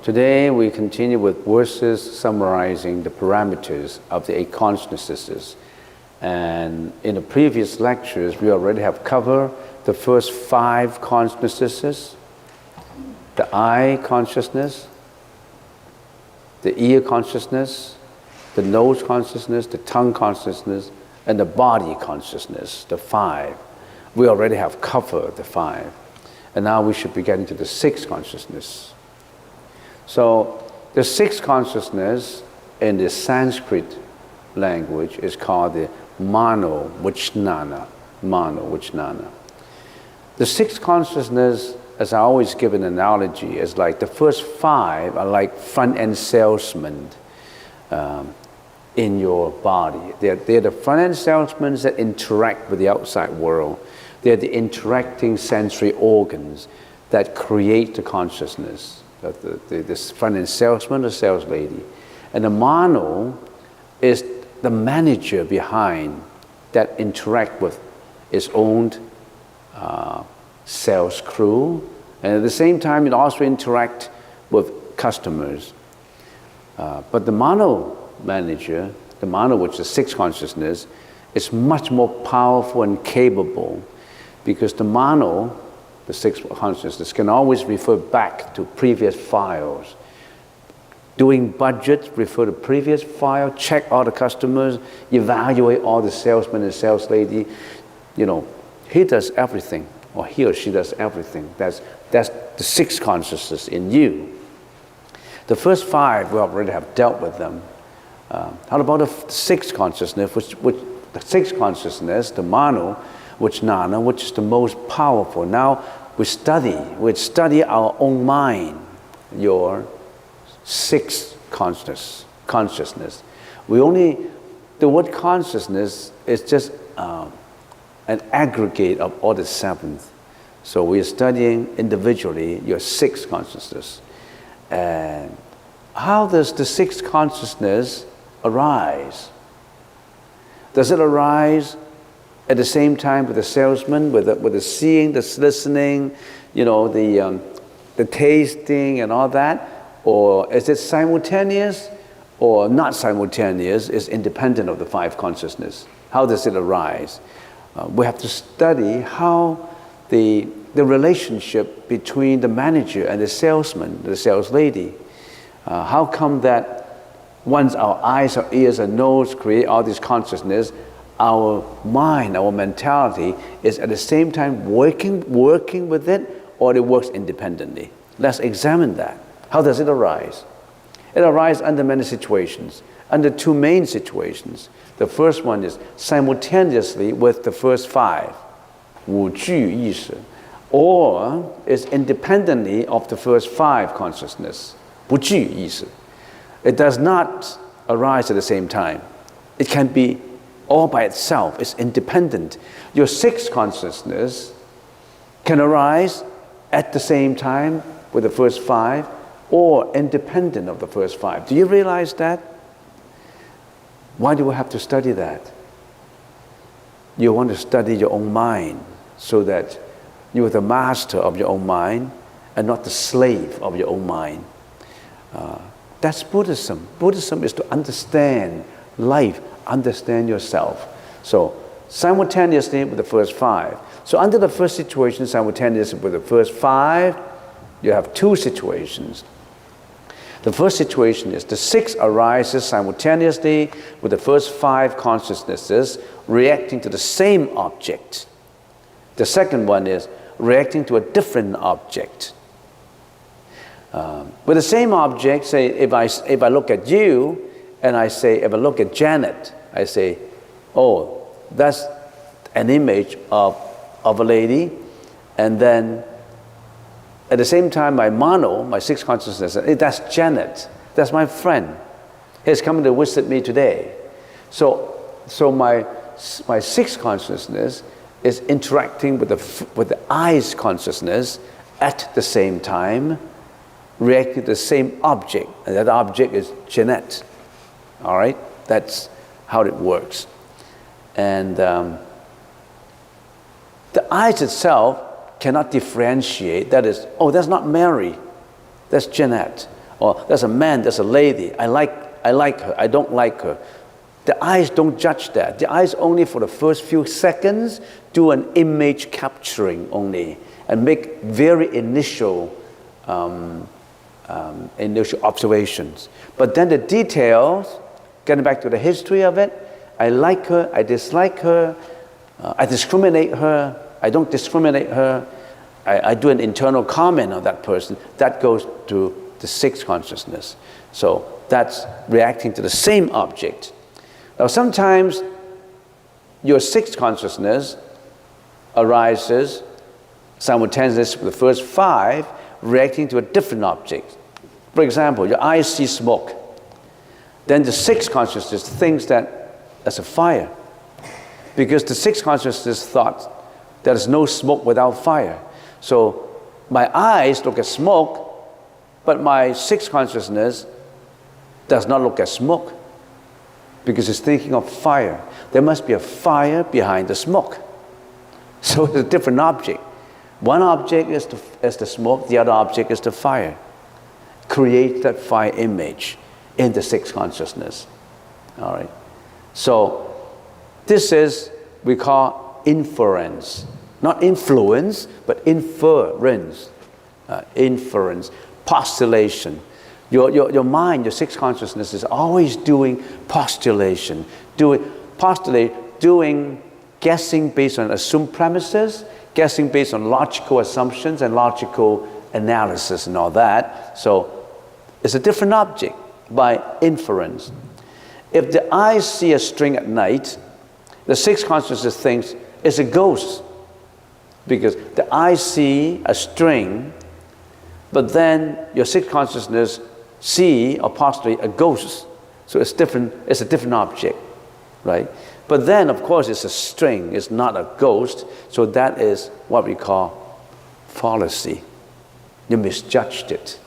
Today we continue with verses summarizing the parameters of the 8 consciousnesses. And in the previous lectures, we already have covered the first 5 consciousnesses: the eye consciousness, the ear consciousness, the nose consciousness, the tongue consciousness, and the body consciousness, the 5. We already have covered the 5. And now we should be getting to the 6th consciousness. So the 6th consciousness in the Sanskrit language is called the Mano Vijnana. Mano Vijnana. The 6th consciousness, as I always give an analogy, is like the first 5 are like front-end salesmen in your body. They're the front-end salesmen that interact with the outside world. They're the interacting sensory organs that create the consciousness. The front-end salesman, the sales lady. And the Mano is the manager behind that interact with its own sales crew. And at the same time, it also interact with customers. But the Mano manager, the Mano, which is the 6th consciousness, is much more powerful and capable, because the Mano, the 6th consciousness, can always refer back to previous files. Doing budgets, refer to previous file, check all the customers, evaluate all the salesmen and sales lady. You know, he does everything, or he or she does everything. That's the 6th consciousness in you. The first 5, we already have dealt with them. How about the 6th consciousness, which the 6th consciousness, the Mano Vijnana, which is the most powerful? Now we study our own mind, your 6th consciousness. The word consciousness is just an aggregate of all the 7th. So we are studying individually your 6th consciousness. And how does the 6th consciousness arise? Does it arise at the same time with the salesman, with the seeing, the listening, you know, the tasting and all that? Or is it simultaneous or not simultaneous? Is independent of the 5 consciousness? How does it arise? We have to study how the relationship between the manager and the salesman, the sales lady. How come that once our eyes, our ears, our nose create all this consciousness, our mind, our mentality is at the same time working with it, or it works independently? Let's examine that. How does it arise? It arises under many situations, under 2 main situations. The first one is simultaneously with the first 5, 五具意识, or is independently of the first 5 consciousness, 不具意识. It does not arise at the same time. It can be all by itself. It's independent. Your 6th consciousness can arise at the same time with the first 5, or independent of the first 5. Do you realize that? Why do we have to study that? You want to study your own mind so that you are the master of your own mind and not the slave of your own mind. That's Buddhism. Buddhism is to understand life, understand yourself. So simultaneously with the first 5. So under the first situation, simultaneously with the first 5, you have 2 situations. The first situation is the 6 arises simultaneously with the first 5 consciousnesses reacting to the same object. The second one is reacting to a different object. With the same object, say if I look at you and I say, if I look at Janet, I say, oh, that's an image of a lady, and then at the same time, my Mano, my 6th consciousness, hey, that's Janet. That's my friend. He's coming to visit me today. So my 6th consciousness is interacting with the eyes consciousness at the same time reacting to the same object, and that object is Jeanette. All right? That's how it works. And the eyes itself cannot differentiate. That is, oh, that's not Mary, that's Jeanette. Or that's a man, that's a lady. I like her, I don't like her. The eyes don't judge that. The eyes only for the first few seconds do an image capturing only and make very initial observations. But then the details, getting back to the history of it, I like her, I dislike her, I discriminate her, I don't discriminate her, I do an internal comment on that person. That goes to the sixth consciousness. So that's reacting to the same object. Now sometimes your sixth consciousness arises simultaneously with the first five, reacting to a different object. For example, your eyes see smoke. Then the sixth consciousness thinks that that's a fire. Because the sixth consciousness thought there's no smoke without fire. So my eyes look at smoke, but my sixth consciousness does not look at smoke because it's thinking of fire. There must be a fire behind the smoke. So it's a different object. One object is the smoke, the other object is the fire. Create that fire image in the sixth consciousness. All right. So this is, we call inference. Not influence, but inference. Inference, postulation. Your mind, your sixth consciousness is always doing postulation, doing guessing based on assumed premises, guessing based on logical assumptions and logical analysis and all that. So it's a different object by inference. If the eyes see a string at night, the sixth consciousness thinks it's a ghost because the eyes see a string, but then your sixth consciousness see or postulate a ghost. So it's different, it's a different object, right? But then, of course, it's a string, it's not a ghost, so that is what we call fallacy. You misjudged it.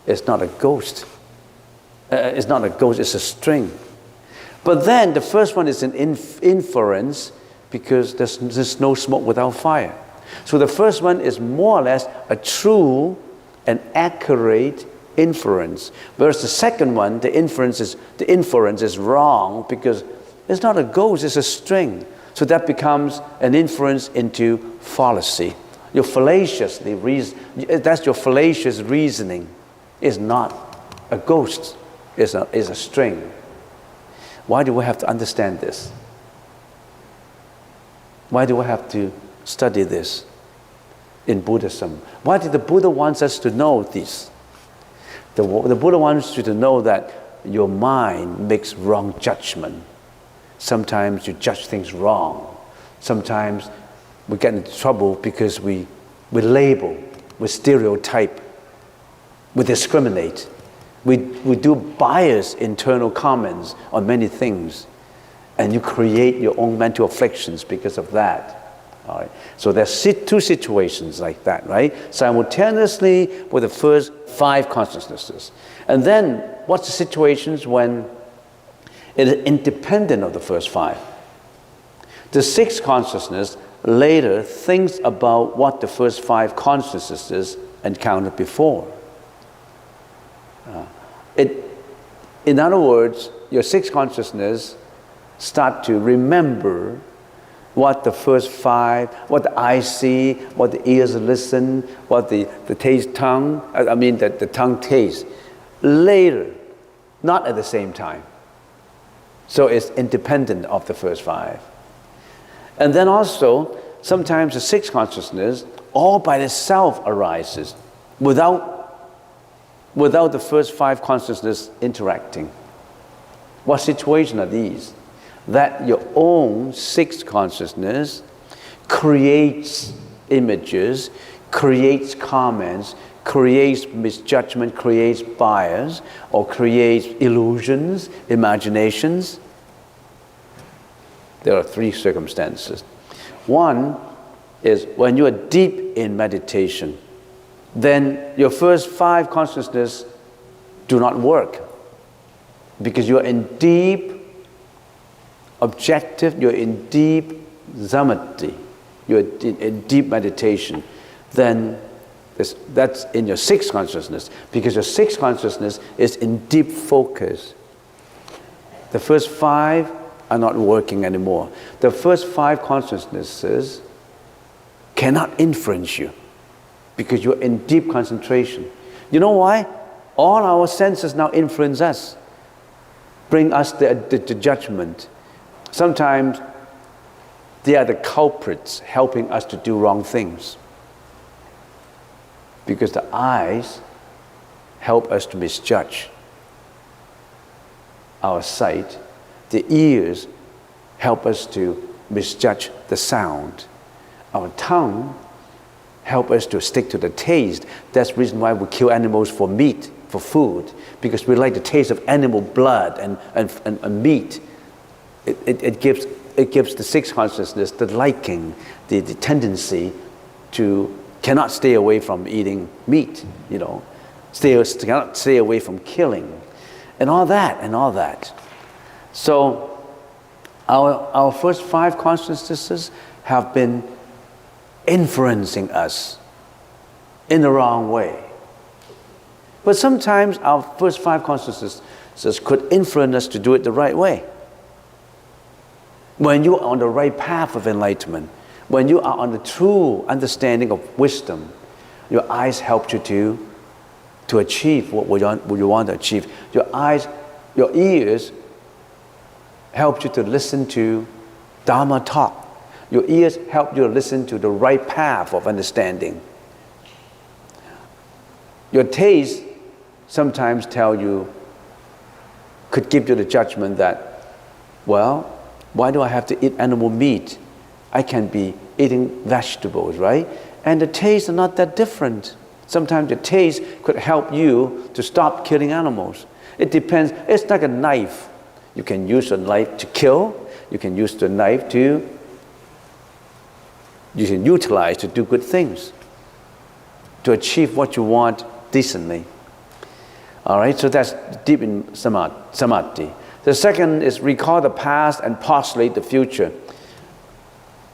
It's not a ghost. It's not a ghost, it's a string. But then the first one is an inference because there's no smoke without fire. So the first one is more or less a true and accurate inference. Whereas the second one, the inference is wrong because it's not a ghost, it's a string. So that becomes an inference into fallacy. Your fallaciously that's your fallacious reasoning. Is not a ghost, is a string. Why do we have to understand this? Why do we have to study this in Buddhism? Why did the Buddha want us to know this? The Buddha wants you to know that your mind makes wrong judgment. Sometimes you judge things wrong. Sometimes we get into trouble because we label, we stereotype, we discriminate. We do biased internal comments on many things. And you create your own mental afflictions because of that. All right. So there's two situations like that, right? Simultaneously with the first five consciousnesses. And then what's the situations when it is independent of the first five? The sixth consciousness later thinks about what the first five consciousnesses encountered before. In other words, your sixth consciousness start to remember what the first five, what the eyes see, what the ears listen, what the tongue tastes, later, not at the same time. So it's independent of the first five. And then also, sometimes the sixth consciousness all by itself arises without the first five consciousness interacting. What situation are these? That your own sixth consciousness creates images, creates comments, creates misjudgment, creates bias, or creates illusions, imaginations. There are three circumstances. One is when you are deep in meditation, then your first 5 consciousness do not work, because you're in deep objective, you're in deep samadhi, you're in deep meditation. Then that's in your 6th consciousness, because your 6th consciousness is in deep focus. The first 5 are not working anymore. The first 5 consciousnesses cannot influence you, because you're in deep concentration. You know why? All our senses now influence us, bring us the judgment. Sometimes they are the culprits helping us to do wrong things, because the eyes help us to misjudge our sight. The ears help us to misjudge the sound. Our tongue help us to stick to the taste. That's the reason why we kill animals for meat, for food, because we like the taste of animal blood and meat. It gives the 6th consciousness the liking, the tendency to cannot stay away from eating meat, cannot stay away from killing, and all that. So our first 5 consciousnesses have been influencing us in the wrong way. But sometimes our first 5 consciousnesses could influence us to do it the right way. When you are on the right path of enlightenment, when you are on the true understanding of wisdom, your eyes help you to achieve what you want to achieve. Your ears help you to listen to Dharma talk. Your ears help you to listen to the right path of understanding. Your taste sometimes could give you the judgment that, well, why do I have to eat animal meat? I can be eating vegetables, right? And the tastes are not that different. Sometimes the taste could help you to stop killing animals. It depends. It's like a knife. You can use a knife to kill. You can use the knife you can utilize to do good things, to achieve what you want decently. All right, so that's deep in samadhi. The second is recall the past and postulate the future.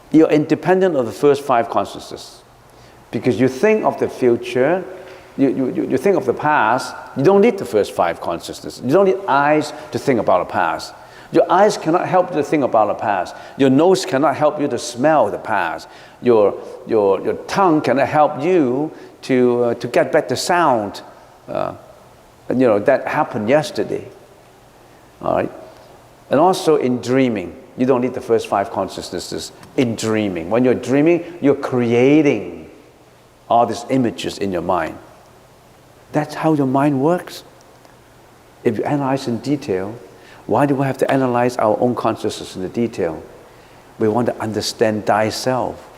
You're independent of the first 5 consciousnesses, because you think of the future, you think of the past. You don't need the first 5 consciousnesses. You don't need eyes to think about the past. Your eyes cannot help you to think about the past. Your nose cannot help you to smell the past. Your tongue cannot help you to get back the sound that happened yesterday. All right, and also in dreaming, you don't need the first 5 consciousnesses. In dreaming, when you're dreaming, you're creating all these images in your mind. That's how your mind works. If you analyze in detail, why do we have to analyze our own consciousness in the detail? We want to understand thyself,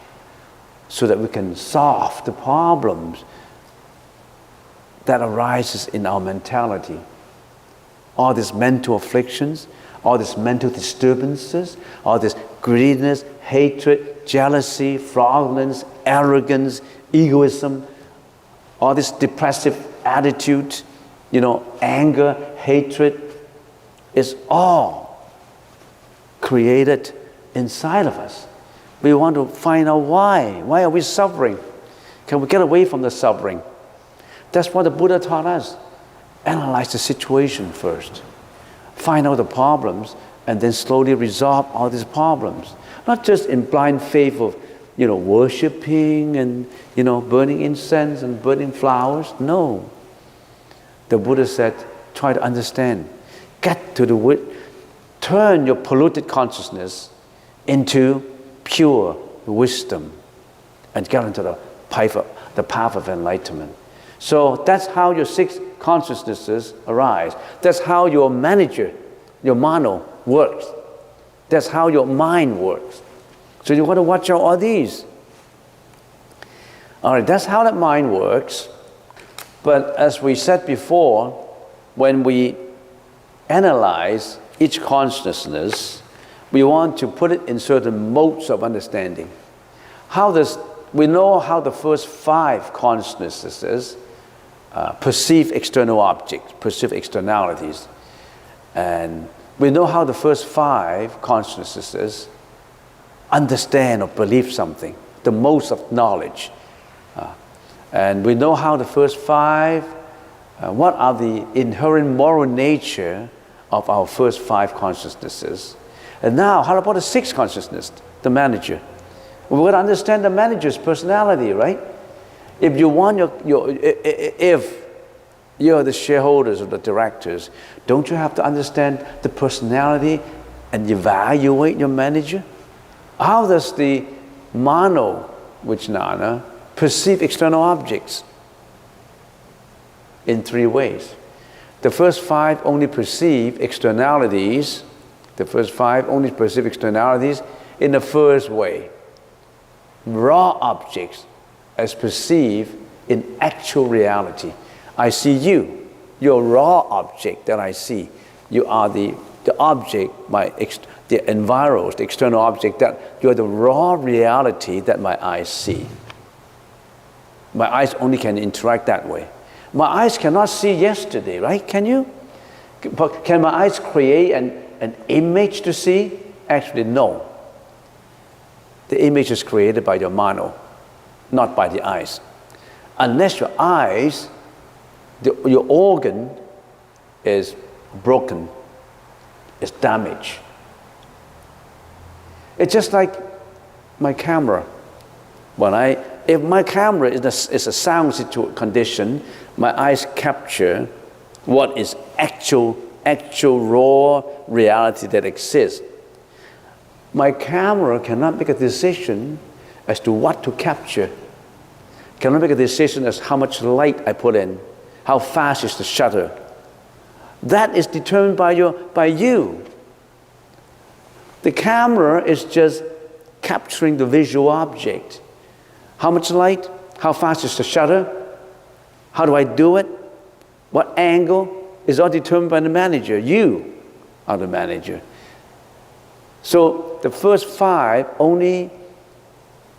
so that we can solve the problems that arises in our mentality. All these mental afflictions, all these mental disturbances, all this greediness, hatred, jealousy, fraudulence, arrogance, egoism, all this depressive attitude, anger, hatred, is all created inside of us. We want to find out why. Why are we suffering? Can we get away from the suffering? That's what the Buddha taught us. Analyze the situation first. Find out the problems, and then slowly resolve all these problems. Not just in blind faith of, worshiping and, burning incense and burning flowers. No. The Buddha said, try to understand. Turn your polluted consciousness into pure wisdom and get into the path of enlightenment. So that's how your 6 consciousnesses arise. That's how your manager, your mano, works. That's how your mind works. So you want to watch out all these. All right, that's how that mind works. But as we said before, when we analyze each consciousness, we want to put it in certain modes of understanding. How does we know how the first 5 consciousnesses perceive external objects, perceive externalities. And we know how the first 5 consciousnesses understand or believe something, the most of knowledge. And we know how the first 5, what are the inherent moral nature of our first 5 consciousnesses. And now, how about the 6th consciousness, the manager? We've got to understand the manager's personality, right? If you want if you're the shareholders or the directors, don't you have to understand the personality and evaluate your manager? How does the mano vijnana perceive external objects? In 3 ways. The first 5 only perceive externalities. The first 5 only perceive externalities in the first way. Raw objects as perceived in actual reality. I see you. You're a raw object that I see. You are the object, the environs, the external object, that you're the raw reality that my eyes see. My eyes only can interact that way. My eyes cannot see yesterday, right? Can you? Can my eyes create an image to see? Actually, no. The image is created by your mano, not by the eyes. Unless your eyes, your organ is broken, is damaged. It's just like my camera. If my camera is a sound condition, my eyes capture what is actual raw reality that exists. My camera cannot make a decision as to what to capture. Cannot make a decision as how much light I put in, how fast is the shutter. That is determined by you. The camera is just capturing the visual object. How much light? How fast is the shutter? How do I do it? What angle? Is all determined by the manager. You are the manager. So the first 5 only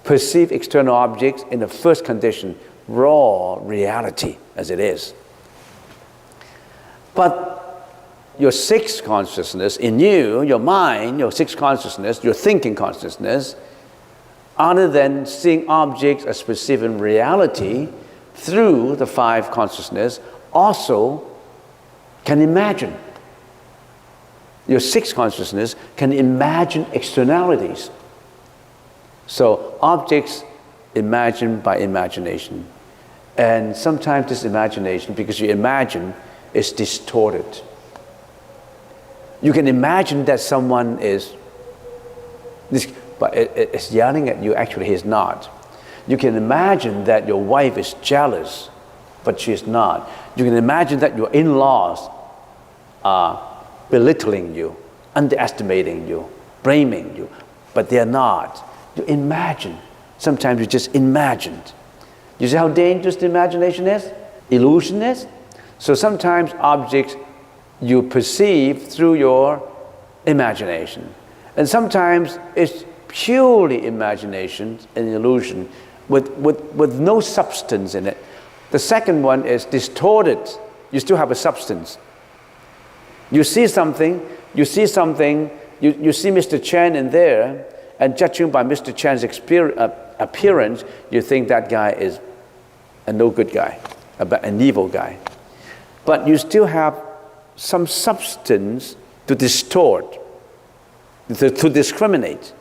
perceive external objects in the first condition, raw reality as it is. But your 6th consciousness in you, your mind, your 6th consciousness, your thinking consciousness, other than seeing objects as perceived in reality through the 5 consciousness, also can imagine. Your 6th consciousness can imagine externalities. So objects imagined by imagination. And sometimes this imagination, because you imagine, is distorted. You can imagine that someone is yelling at you. Actually, he's not. You can imagine that your wife is jealous, but she is not. You can imagine that your in-laws are belittling you, underestimating you, blaming you, but they are not. You imagine. Sometimes you just imagined. You see how dangerous the imagination is? Illusion is? So sometimes objects you perceive through your imagination. And sometimes it's purely imagination and illusion with no substance in it. The second one is distorted. You still have a substance. You see something, you see Mr. Cheng in there, and judging by Mr. Chen's appearance, you think that guy is a no good guy, an evil guy. But you still have some substance to distort, to discriminate.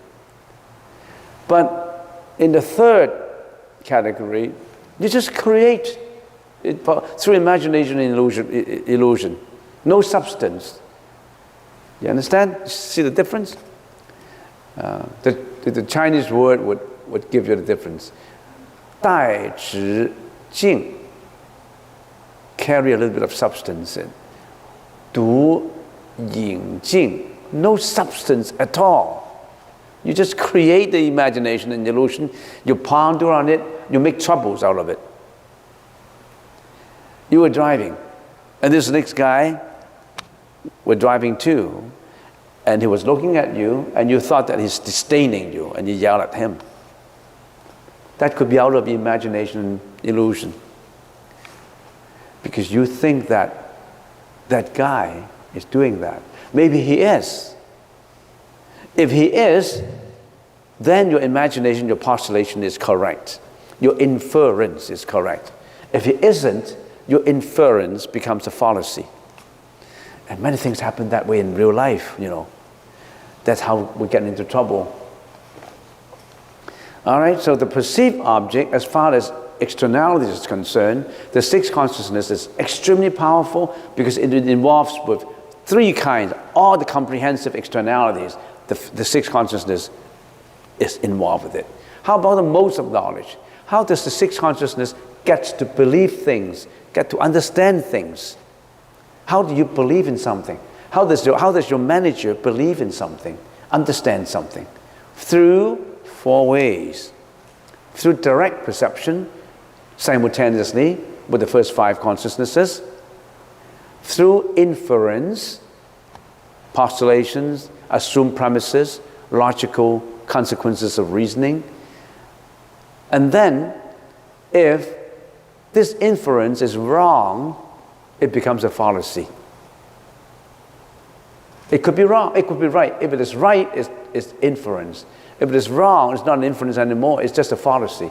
But in the 3rd category, you just create it through imagination and illusion. No substance. You understand? See the difference? The Chinese word would give you the difference. 带直净 carry a little bit of substance in. 读引净 no substance at all. You just create the imagination and illusion. You ponder on it. You make troubles out of it. You were driving, and this next guy were driving too, and he was looking at you, and you thought that he's disdaining you, and you yelled at him. That could be out of imagination illusion. Because you think that that guy is doing that. Maybe he is. If he is, then your imagination, your postulation is correct. Your inference is correct. If he isn't, your inference becomes a fallacy. And many things happen that way in real life, you know. That's how we get into trouble. All right, so the perceived object, as far as externalities is concerned, the sixth consciousness is extremely powerful because it involves with three kinds, all the comprehensive externalities. The sixth consciousness is involved with it. How about the modes of knowledge? How does the sixth consciousness get to believe things, get to understand things? How do you believe in something? How does your manager believe in something, understand something? Through four ways. Through direct perception, simultaneously with the first five consciousnesses. Through inference, postulations, assumed premises, logical consequences of reasoning. And then, if this inference is wrong, it becomes a fallacy. It could be wrong, it could be right. If it is right, it's inference. If it is wrong, it's not an inference anymore, it's just a fallacy.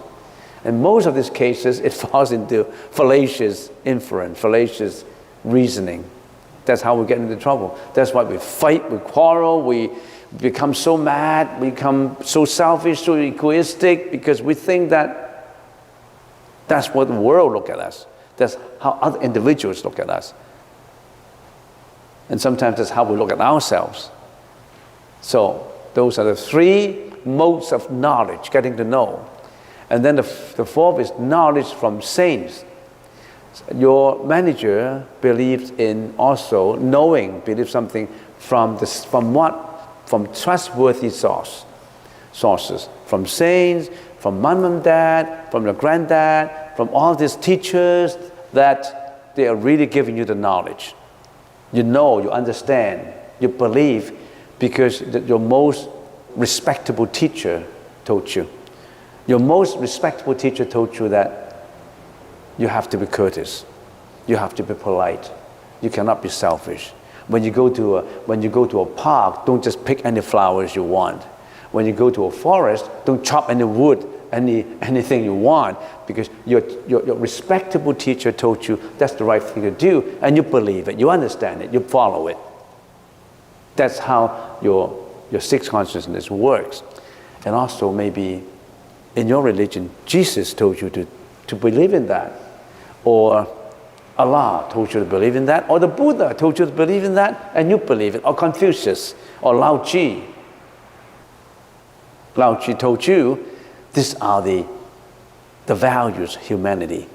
In most of these cases, it falls into fallacious inference, fallacious reasoning. That's how we get into trouble. That's why we fight, we quarrel, we become so mad, we become so selfish, so egoistic, because we think that that's what the world look at us. That's how other individuals look at us. And sometimes that's how we look at ourselves. So those are the three modes of knowledge, getting to know. And then the fourth is knowledge from saints. Your manager believes in also knowing, believes something from trustworthy sources, from saints, from mom and dad, from your granddad, from all these teachers, that they are really giving you the knowledge. You know, you understand, you believe, because your most respectable teacher told you. Your most respectable teacher told you that you have to be courteous, you have to be polite, you cannot be selfish. When you go to a park, don't just pick any flowers you want. When you go to a forest, don't chop any wood, anything you want, because your respectable teacher told you that's the right thing to do, and you believe it, you understand it, you follow it. That's how your sixth consciousness works. And also maybe in your religion, Jesus told you to believe in that, or Allah told you to believe in that, or the Buddha told you to believe in that, and you believe it, or Confucius, or Lao Tzu. Lao Tzu told you, these are the values of humanity.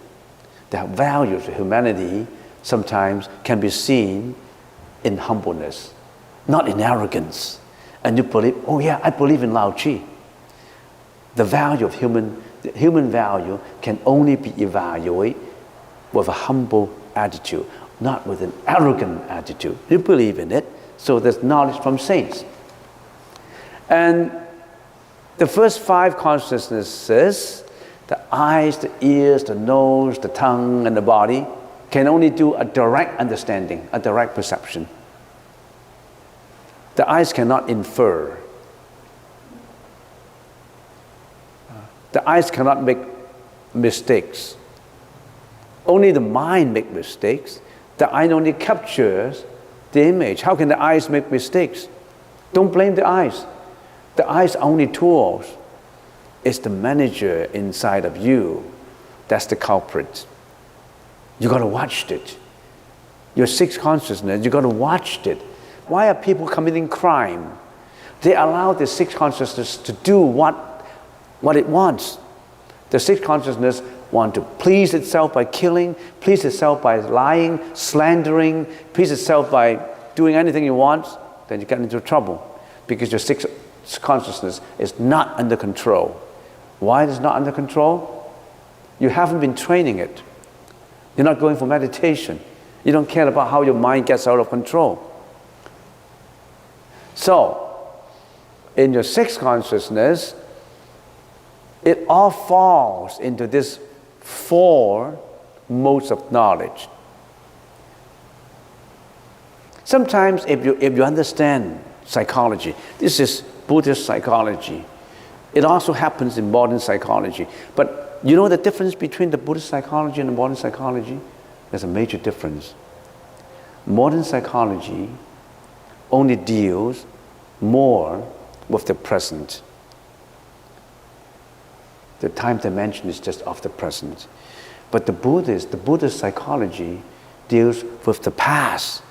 The values of humanity sometimes can be seen in humbleness, not in arrogance. And you believe, oh yeah, I believe in Lao Tzu. The value of the human value can only be evaluated with a humble attitude, not with an arrogant attitude. You believe in it, so there's knowledge from saints. And the first five consciousnesses, the eyes, the ears, the nose, the tongue, and the body, can only do a direct understanding, a direct perception. The eyes cannot infer. The eyes cannot make mistakes. Only the mind makes mistakes. The eye only captures the image. How can the eyes make mistakes? Don't blame the eyes. The eyes are only tools. It's the manager inside of you that's the culprit. You got to watch it. Your sixth consciousness, you got to watch it. Why are people committing crime? They allow the sixth consciousness to do what it wants. The sixth consciousness wants to please itself by killing, please itself by lying, slandering, please itself by doing anything it wants. Then you get into trouble because your sixth consciousness is not under control. Why is it not under control? You haven't been training it. You're not going for meditation. You don't care about how your mind gets out of control. So, in your sixth consciousness, It all falls into this 4 modes of knowledge. Sometimes if you understand psychology, this is Buddhist psychology. It also happens in modern psychology. But you know the difference between the Buddhist psychology and the modern psychology? There's a major difference. Modern psychology only deals more with the present. The time dimension is just of the present. But the Buddhist psychology deals with the past,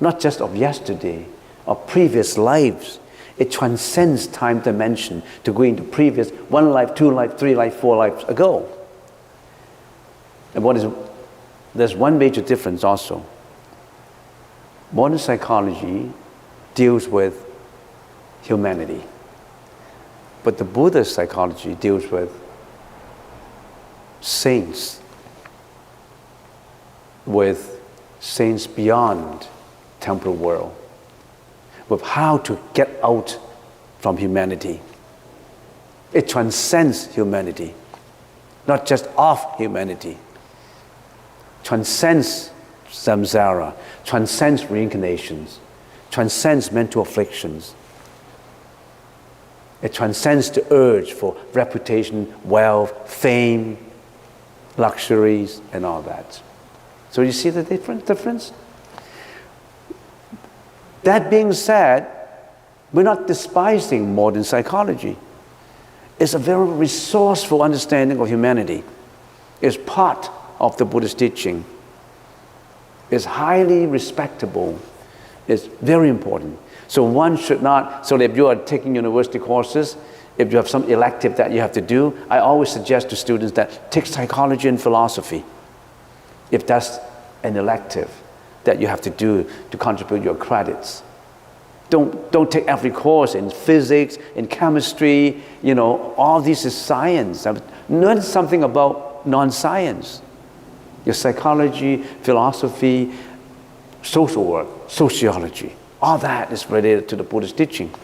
not just of yesterday, of previous lives. It transcends time dimension to go into previous 1 life, 2 life, 3 life, 4 lives ago. And there's one major difference also. Modern psychology deals with humanity, but the Buddhist psychology deals with saints, with saints beyond temporal world, with how to get out from humanity. It transcends humanity, not just of humanity. Transcends samsara, transcends reincarnations, transcends mental afflictions. It transcends the urge for reputation, wealth, fame, luxuries, and all that. So you see the difference? That being said, we're not despising modern psychology. It's a very resourceful understanding of humanity. It's part of the Buddhist teaching. It's highly respectable. It's very important. So one should not, so if you are taking university courses, if you have some elective that you have to do, I always suggest to students that take psychology and philosophy, if that's an elective that you have to do to contribute your credits. Don't take every course in physics, in chemistry, all this is science. Learn something about non-science. Your psychology, philosophy, social work, sociology, all that is related to the Buddhist teaching.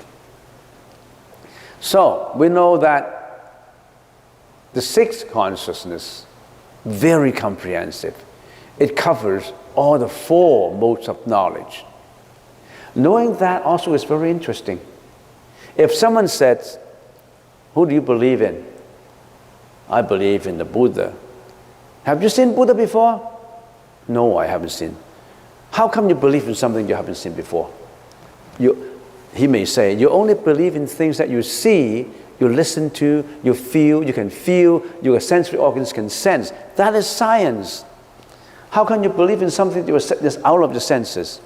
So we know that the 6th consciousness, very comprehensive. It covers all the 4 modes of knowledge. Knowing that also is very interesting. If someone says, who do you believe in? I believe in the Buddha. Have you seen Buddha before? No, I haven't seen. How come you believe in something you haven't seen before? He may say, you only believe in things that you see, you listen to, you feel, your sensory organs can sense. That is science. How can you believe in something that's out of the senses?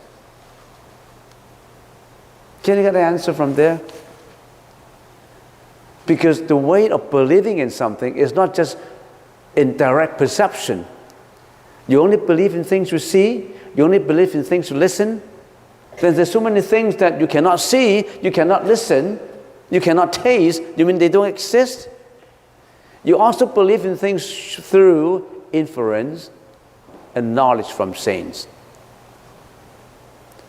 Can you get an answer from there? Because the way of believing in something is not just in direct perception. You only believe in things you see, you only believe in things you listen. Then there's so many things that you cannot see, you cannot listen, you cannot taste. You mean they don't exist? You also believe in things through inference and knowledge from saints.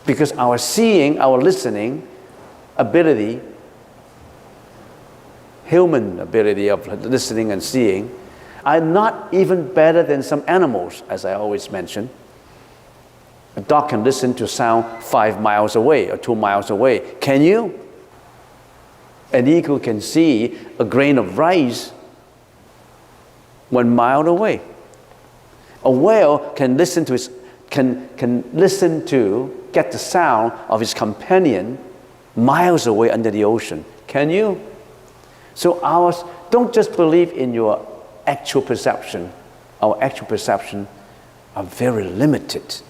Because our seeing, our listening ability, human ability of listening and seeing, are not even better than some animals, as I always mention. A dog can listen to sound 5 miles away or 2 miles away. Can you? An eagle can see a grain of rice 1 mile away. A whale can listen to get the sound of his companion miles away under the ocean. Can you? So don't just believe in your actual perception. Our actual perception are very limited.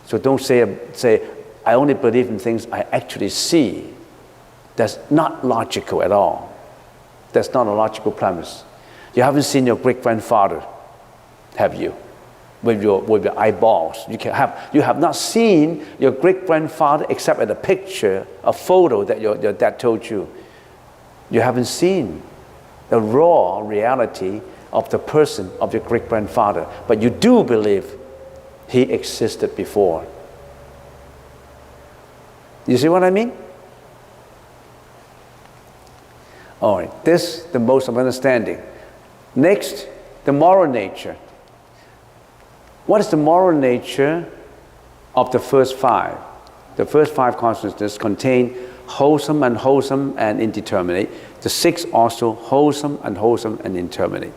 So don't say, I only believe in things I actually see. That's not logical at all. That's not a logical premise. You haven't seen your great-grandfather, have you? With your eyeballs. You have not seen your great-grandfather except at a picture, a photo that your dad told you. You haven't seen the raw reality of the person of your great-grandfather, but you do believe he existed before. You see what I mean? All right, this the most of understanding. Next, the moral nature. What is the moral nature of the first five? The first five consciousnesses contain wholesome, unwholesome, and indeterminate. The six also wholesome, unwholesome, and indeterminate.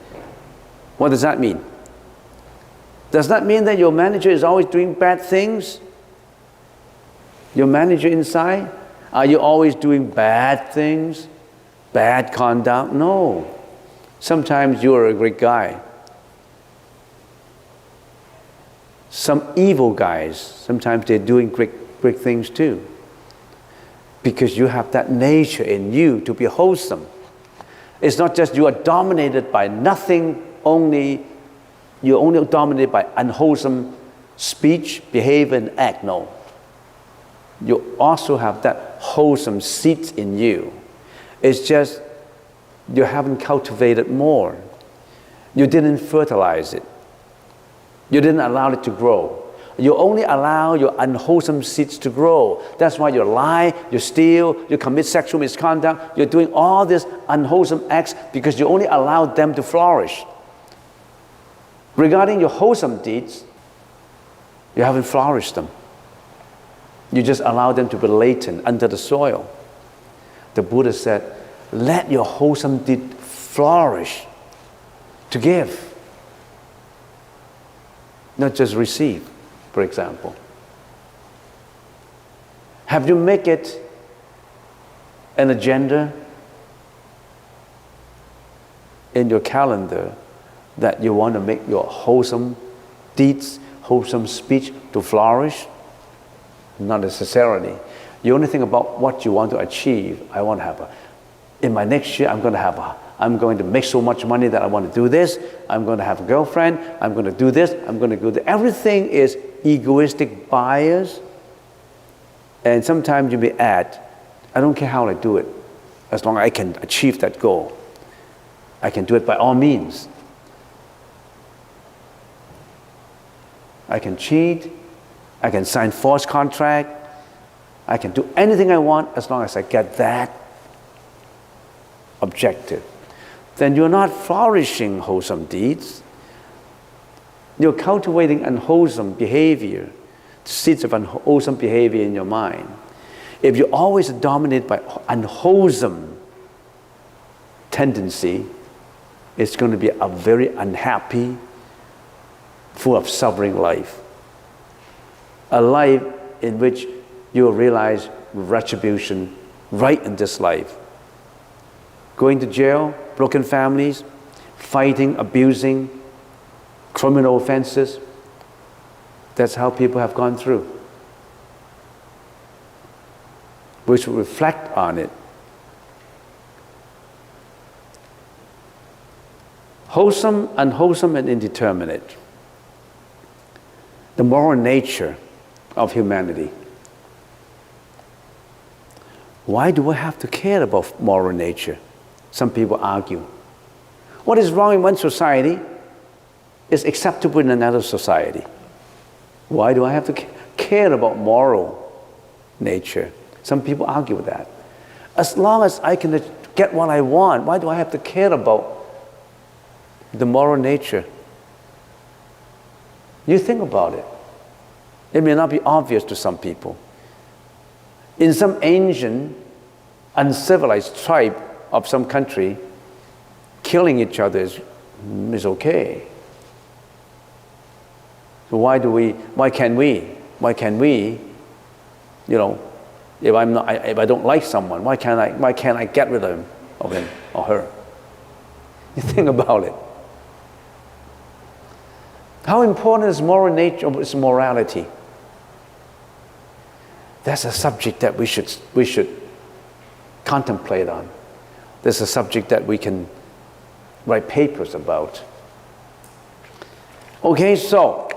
What does that mean? Does that mean that your manager is always doing bad things? Your manager inside? Are you always doing bad things? Bad conduct? No. Sometimes you're a great guy. Some evil guys, sometimes they're doing great things too. Because you have that nature in you to be wholesome. It's not just you are dominated by nothing, you're only dominated by unwholesome speech, behavior, and act. No. You also have that wholesome seeds in you. It's just you haven't cultivated more. You didn't fertilize it. You didn't allow it to grow. You only allow your unwholesome seeds to grow. That's why you lie, you steal, you commit sexual misconduct, you're doing all these unwholesome acts because you only allow them to flourish. Regarding your wholesome deeds, you haven't flourished them. You just allow them to be latent under the soil. The Buddha said, let your wholesome deed flourish, to give, not just receive, for example. Have you make it an agenda in your calendar that you want to make your wholesome deeds, wholesome speech to flourish? Not necessarily. You only think about what you want to achieve. I want to have in my next year, I'm going to make so much money that I want to do this. I'm going to have a girlfriend. I'm going to do this. I'm going to do that. Everything is egoistic bias. And sometimes you may add, I don't care how I do it, as long as I can achieve that goal. I can do it by all means. I can cheat. I can sign false contract. I can do anything I want as long as I get that objective. Then you're not flourishing wholesome deeds. You're cultivating unwholesome behavior, seeds of unwholesome behavior in your mind. If you're always dominated by unwholesome tendency, it's going to be a very unhappy, full of suffering life. A life in which you will realize retribution right in this life. Going to jail, broken families, fighting, abusing, criminal offenses. That's how people have gone through. We should reflect on it. Wholesome, unwholesome, and indeterminate. The moral nature of humanity. Why do we have to care about moral nature? Some people argue. What is wrong in one society is acceptable in another society. Why do I have to care about moral nature? Some people argue with that. As long as I can get what I want, why do I have to care about the moral nature? You think about it. It may not be obvious to some people. In some ancient, uncivilized tribe of some country, killing each other is okay. So why can't we, if I don't like someone, why can't I get rid of him or her? You think about it. How important is moral nature, is morality? That's a subject that we should contemplate on. This is a subject that we can write papers about. Okay, so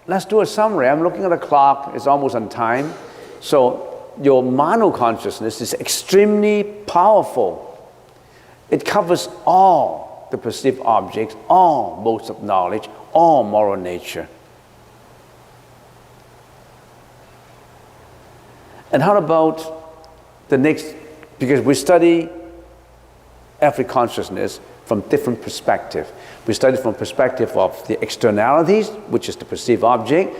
let's do a summary. I'm looking at the clock, it's almost on time. So your mano consciousness is extremely powerful. It covers all the perceived objects, all modes of knowledge, all moral nature. And how about the next, because we study every consciousness from different perspective. We study from perspective of the externalities, which is the perceived object,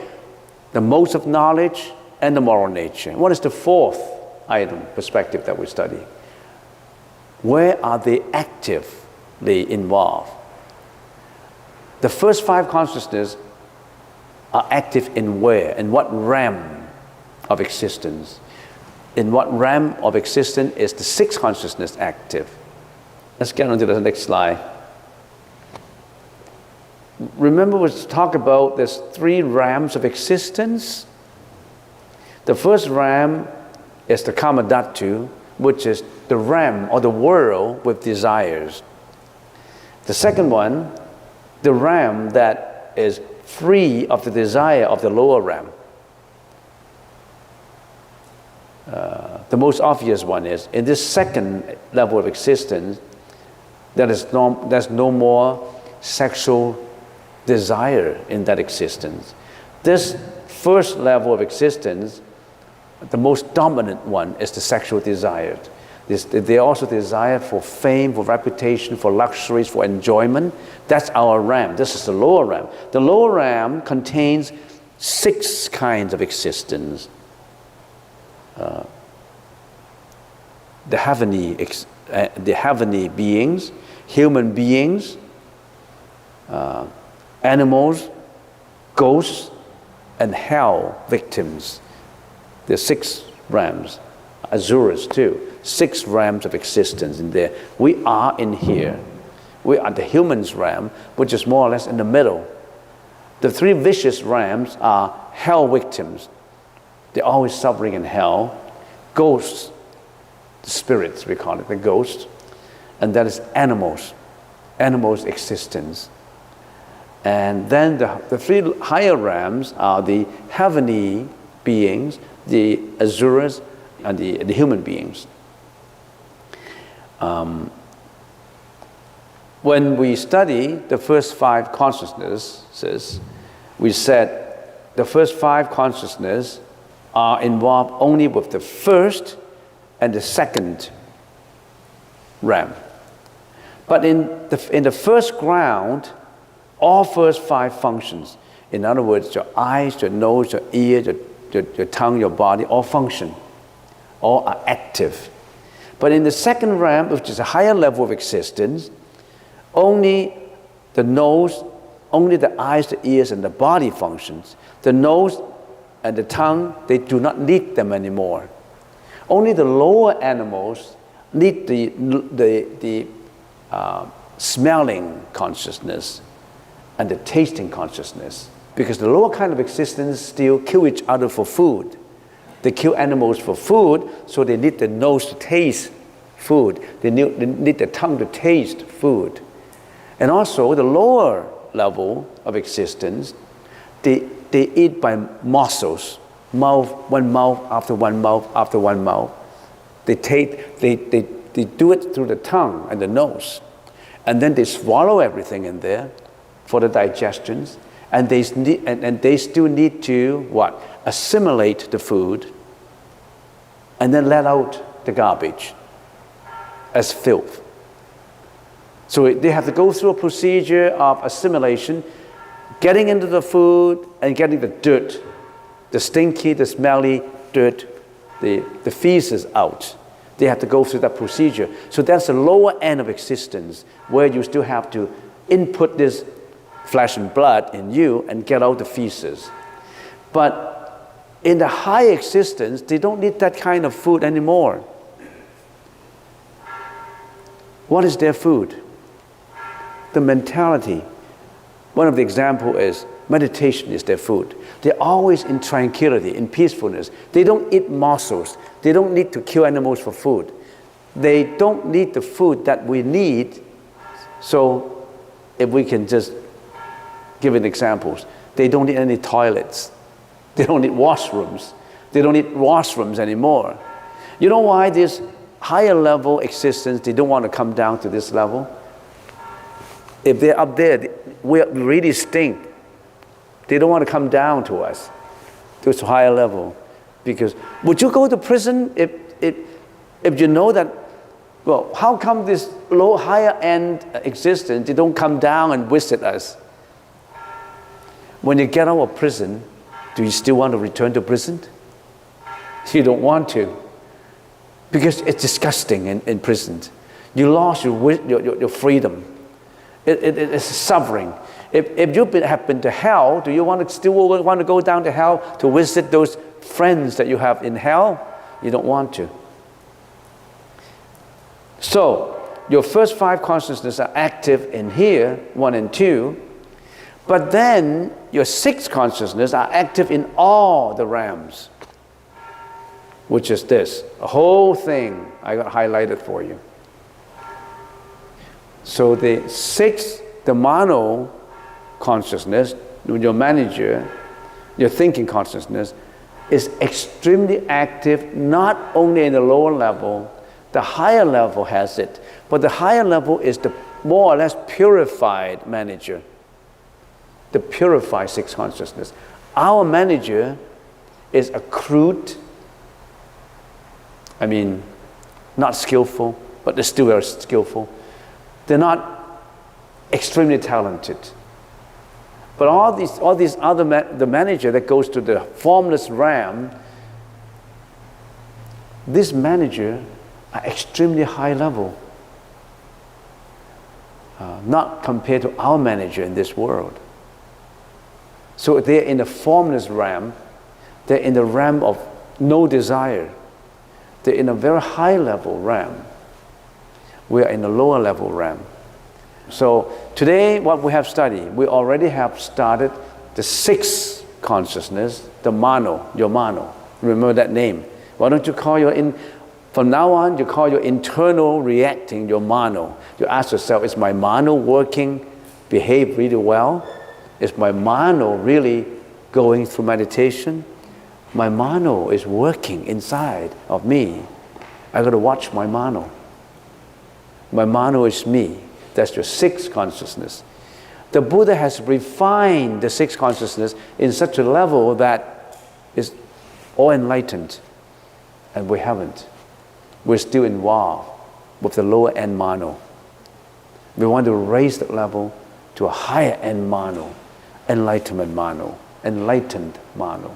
the modes of knowledge, and the moral nature. What is the fourth item, perspective, that we study? Where are they actively involved? The first five consciousnesses are active in where? In what realm of existence? In what realm of existence is the sixth consciousness active? Let's get on to the next slide. Remember we talked about there's three realms of existence. The first realm is the Kama Dhatu, which is the realm or the world with desires. The second one, the realm that is free of the desire of the lower realm. The most obvious one is in this second level of existence, there's no more sexual desire in that existence. This first level of existence, the most dominant one, is the sexual desire. They also desire for fame, for reputation, for luxuries, for enjoyment. That's our realm. This is the lower realm. The lower realm contains six kinds of existence. The heavenly beings, human beings, animals, ghosts, and hell victims. There's six realms. Asuras too. 6 realms of existence in there. We are in here. We are the human's realm, which is more or less in the middle. The 3 vicious realms are hell victims. They're always suffering in hell. Ghosts, the spirits we call it, the ghosts. And that is animals. Animals' existence. And then the 3 higher realms are the heavenly beings, the asuras, and the human beings. When we study the first 5 consciousnesses, we said the first 5 consciousnesses are involved only with the first and the second realm. But in the first ground, all first 5 functions. In other words, your eyes, your nose, your ear, your tongue, your body, all function. All are active. But in the second realm, which is a higher level of existence, only the nose, only the eyes, the ears, and the body functions. The nose and the tongue, they do not need them anymore. Only the lower animals need the smelling consciousness and the tasting consciousness. Because the lower kind of existence still kill each other for food. They kill animals for food, so they need the nose to taste food. They need the tongue to taste food. And also the lower level of existence, they eat by morsels, one mouth after one mouth after one mouth. They do it through the tongue and the nose. And then they swallow everything in there for the digestions. And they still need to what? Assimilate the food and then let out the garbage as filth. So they have to go through a procedure of assimilation, getting into the food and getting the dirt, the stinky, the smelly dirt, the feces out. They have to go through that procedure. So that's the lower end of existence where you still have to input this flesh and blood in you and get out the feces. But in the high existence, they don't need that kind of food anymore. What is their food? The mentality. One of the examples is meditation is their food. They're always in tranquility, in peacefulness. They don't eat morsels. They don't need to kill animals for food. They don't need the food that we need. So if we can just give an examples, they don't need any toilets. They don't need washrooms. They don't need washrooms anymore. You know why this higher level existence, they don't want to come down to this level? If they're up there, we really stink. They don't want to come down to us, to this higher level. Because would you go to prison if you know that well, how come this low, higher end existence, they don't come down and visit us? When you get out of prison, do you still want to return to prison? You don't want to, because it's disgusting in prison. You lost your freedom. It's suffering. If you have been to hell, do you still want to go down to hell to visit those friends that you have in hell? You don't want to. So, your first 5 consciousnesses are active in here, 1 and 2, but then your 6 consciousnesses are active in all the realms, which is this, a whole thing I got highlighted for you. So the 6, the mono consciousness, your manager, your thinking consciousness, is extremely active not only in the lower level, the higher level has it, but the higher level is the more or less purified manager, the purified 6 consciousness. Our manager is a crude, not skillful, but they're still very skillful. They're not extremely talented. But all these other, the manager that goes to the formless realm, this manager are extremely high level, not compared to our manager in this world. So they're in the formless realm, they're in the realm of no desire. They're in a very high level realm. We are in the lower level realm. So today what we have studied, we already have started the 6th consciousness, the mano, your mano. Remember that name. Why don't you call from now on, you call your internal reacting your mano. You ask yourself, is my mano working, behave really well? Is my mano really going through meditation? My mano is working inside of me. I got to watch my mano. My mano is me. That's your 6th consciousness. The Buddha has refined the 6th consciousness in such a level that is all enlightened, and we haven't. We're still involved with the lower end mano. We want to raise that level to a higher end mano, enlightenment mano, enlightened mano.